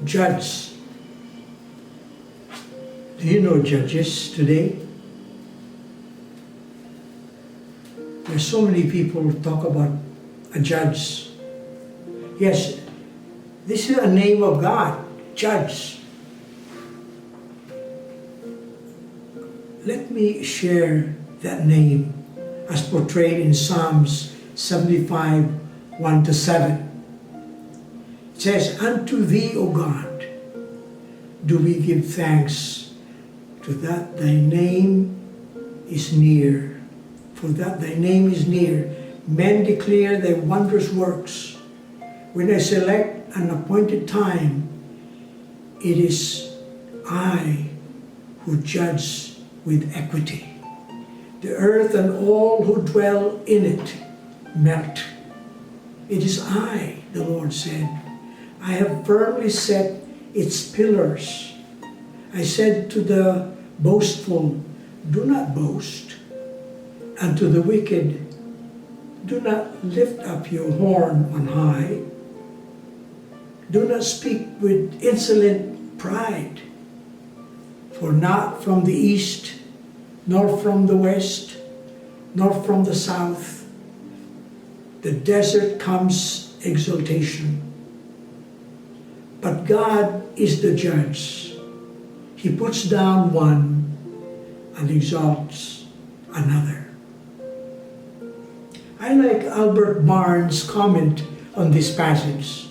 judge. Do you know judges today? There's so many people who talk about a judge. Yes, this is a name of God, judge. Let me share that name as portrayed in Psalms 75, 1-7. It says, "Unto thee, O God, do we give thanks, to that thy name is near. For that thy name is near, men declare thy wondrous works. When I select an appointed time, it is I who judge with equity. The earth and all who dwell in it melt. It is I, the Lord said. I have firmly set its pillars. I said to the boastful, do not boast. And to the wicked, do not lift up your horn on high. Do not speak with insolent pride. For not from the east, nor from the west, nor from the south, the desert comes exaltation. But God is the judge. He puts down one and exalts another. I like Albert Barnes' comment on this passage.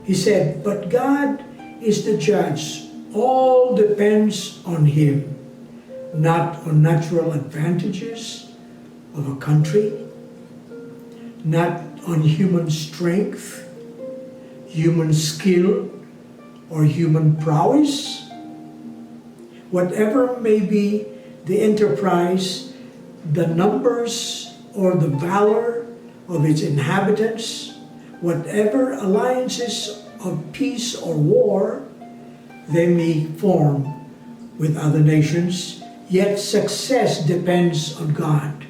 He said, but God is the judge. All depends on Him, not on natural advantages of a country, not on human strength, human skill, or human prowess. Whatever may be the enterprise, the numbers, or the valor of its inhabitants, whatever alliances of peace or war they may form with other nations, yet success depends on God.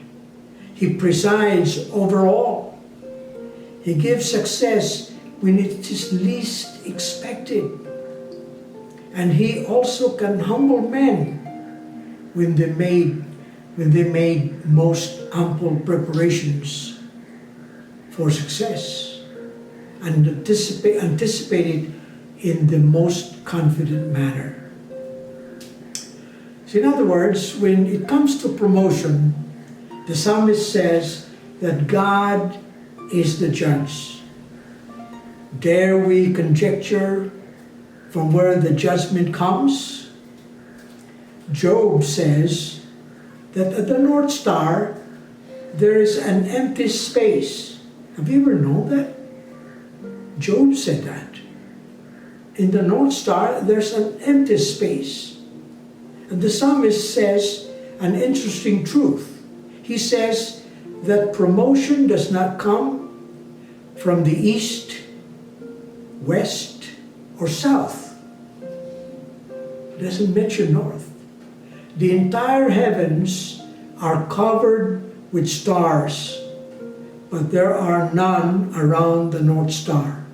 He presides over all. He gives success when it is least expected. And He also can humble men when they made most ample preparations for success and anticipated in the most confident manner. So in other words, when it comes to promotion, the psalmist says that God is the judge. Dare we conjecture from where the judgment comes? Job says that at the North Star, there is an empty space. Have you ever known that? Job said that. In the North Star, there's an empty space. And the psalmist says an interesting truth. He says that promotion does not come from the east, west, or south. It doesn't mention north. The entire heavens are covered with stars, but there are none around the North Star.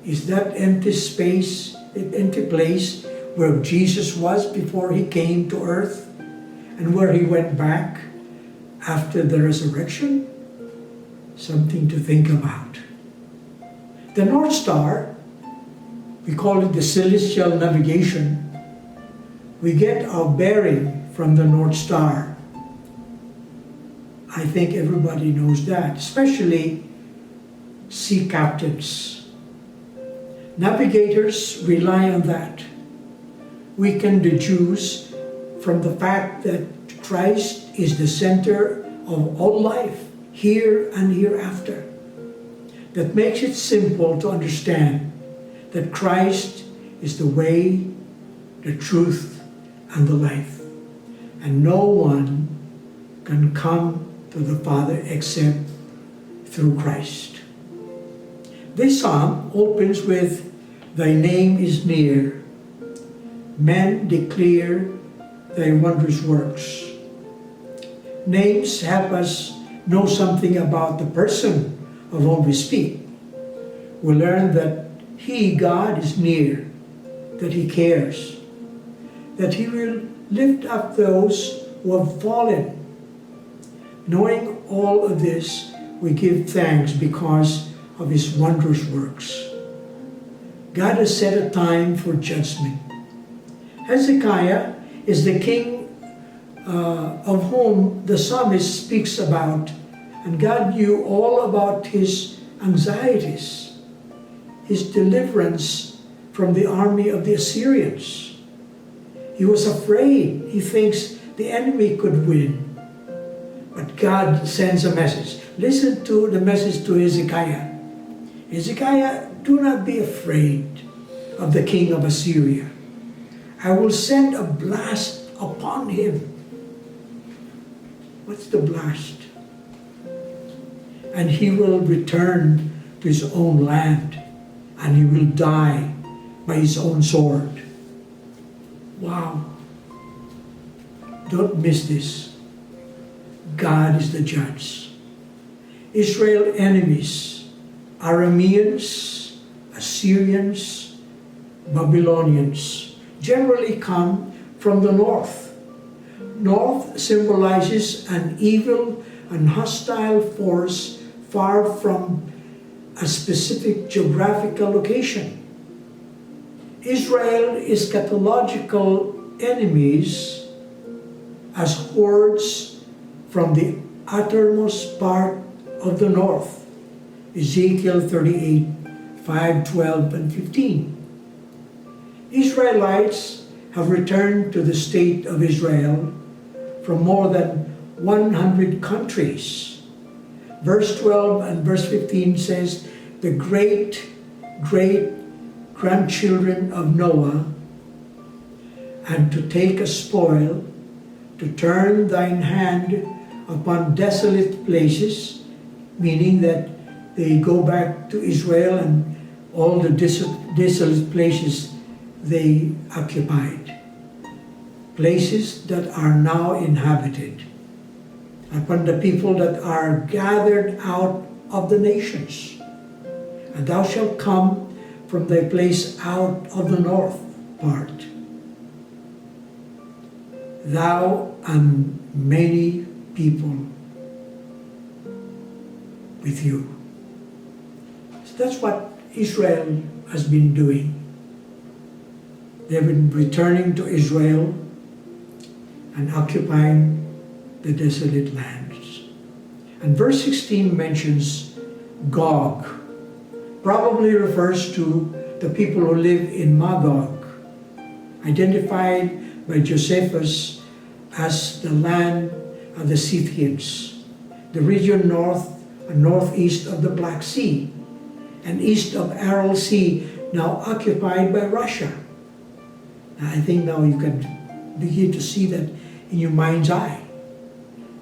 Is that empty space, that empty place where Jesus was before He came to earth and where He went back after the resurrection? Something to think about. The North Star, we call it the celestial navigation. We get our bearing from the North Star. I think everybody knows that, especially sea captains. Navigators rely on that. We can deduce from the fact that Christ is the center of all life, here and hereafter. That makes it simple to understand that Christ is the way, the truth, and the life. And no one can come to the Father except through Christ. This psalm opens with, Thy name is near. Men declare Thy wondrous works. Names help us know something about the person of whom we speak. we learn that He, God, is near, that He cares, that He will lift up those who have fallen. Knowing all of this, we give thanks because of His wondrous works. God has set a time for judgment. Hezekiah is the king of whom the psalmist speaks about, and God knew all about his anxieties, his deliverance from the army of the Assyrians. He was afraid. He thinks the enemy could win. But God sends a message. Listen to the message to Hezekiah. Hezekiah, do not be afraid of the king of Assyria. I will send a blast upon him. What's the blast? And he will return to his own land, and he will die by his own sword. Wow. Don't miss this. God is the judge. Israel enemies, Arameans, Assyrians, Babylonians, generally come from the north. North symbolizes an evil and hostile force far from a specific geographical location. Israel is scatological enemies as hordes from the uttermost part of the north. Ezekiel 38, 5, 12, and 15. Israelites have returned to the state of Israel from more than 100 countries. Verse 12 and verse 15 says, the great grandchildren of Noah, and to take a spoil, to turn thine hand upon desolate places, meaning that they go back to Israel and all the desolate places they occupied. Places that are now inhabited, upon the people that are gathered out of the nations. And thou shalt come from thy place out of the north part, thou and many people with you. So that's what Israel has been doing. They've been returning to Israel and occupying the desolate lands. And verse 16 mentions Gog. Probably refers to the people who live in Magog, identified by Josephus as the land of the Scythians, the region north and northeast of the Black Sea, and east of Aral Sea, now occupied by Russia. I think now you can begin to see that in your mind's eye.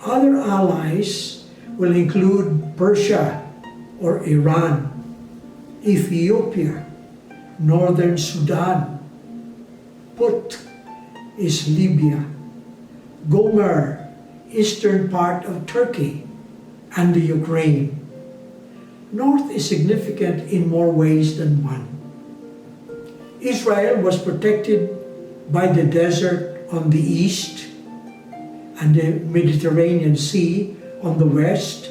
Other allies will include Persia or Iran, Ethiopia, northern Sudan. Put is Libya, Gomer, eastern part of Turkey, and the Ukraine. North is significant in more ways than one. Israel was protected by the desert on the east and the Mediterranean Sea on the west.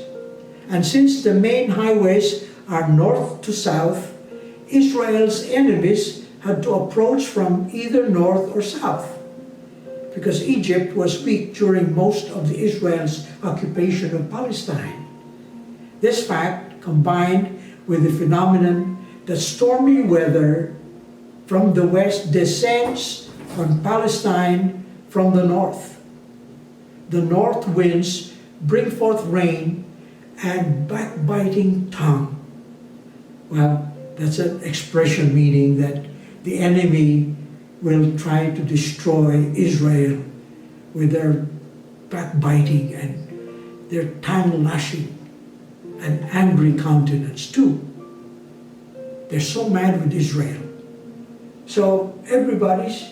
And since the main highways are north to south, Israel's enemies had to approach from either north or south, because Egypt was weak during most of the Israel's occupation of Palestine. This fact, combined with the phenomenon that stormy weather from the west descends on Palestine from the north. The north winds bring forth rain and backbiting tongue. Well, that's an expression meaning that the enemy will try to destroy Israel with their backbiting and their tongue lashing and angry countenance too. They're so mad with Israel. So everybody's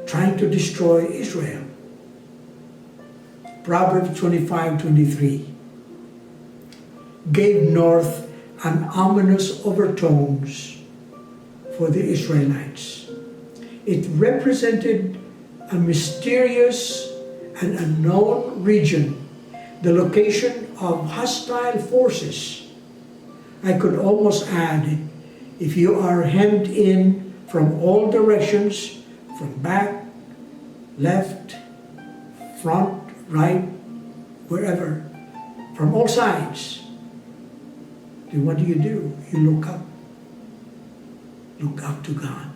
trying to destroy Israel. Proverbs 25:23 gave north and ominous overtones for the Israelites. It represented a mysterious and unknown region, the location of hostile forces. I could almost add, if you are hemmed in from all directions, from back, left, front, right, wherever, from all sides, then what do? You look up. Look up to God.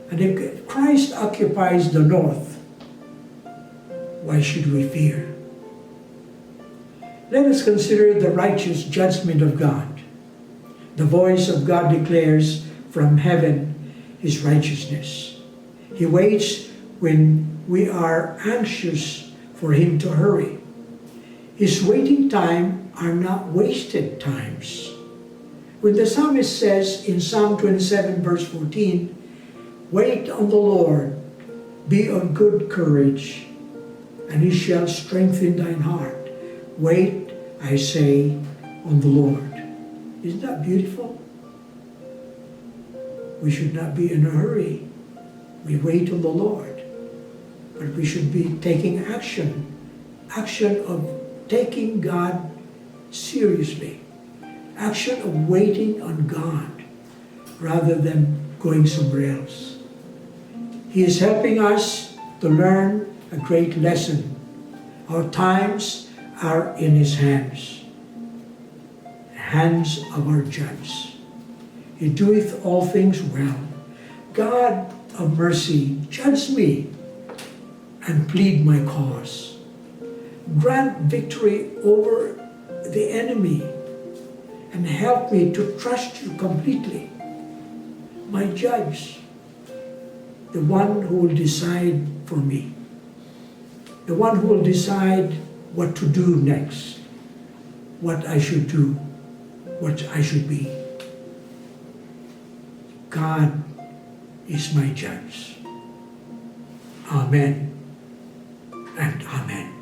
And if Christ occupies the north, why should we fear? Let us consider the righteous judgment of God. The voice of God declares from heaven His righteousness. He waits when we are anxious for Him to hurry. His waiting time are not wasted times. When the psalmist says in Psalm 27 verse 14, "Wait on the Lord, be of good courage, and He shall strengthen thine heart." Wait, I say, on the Lord. Isn't that beautiful? We should not be in a hurry. We wait on the Lord. But we should be taking action. Action of taking God seriously. Action of waiting on God rather than going somewhere else. He is helping us to learn a great lesson. Our times are in His hands, hands of our judge. He doeth all things well. God of mercy, judge me and plead my cause. Grant victory over the enemy and help me to trust You completely. My judge, the one who will decide for me, the one who will decide what to do next, what I should do, what I should be. God is my judge. Amen and amen.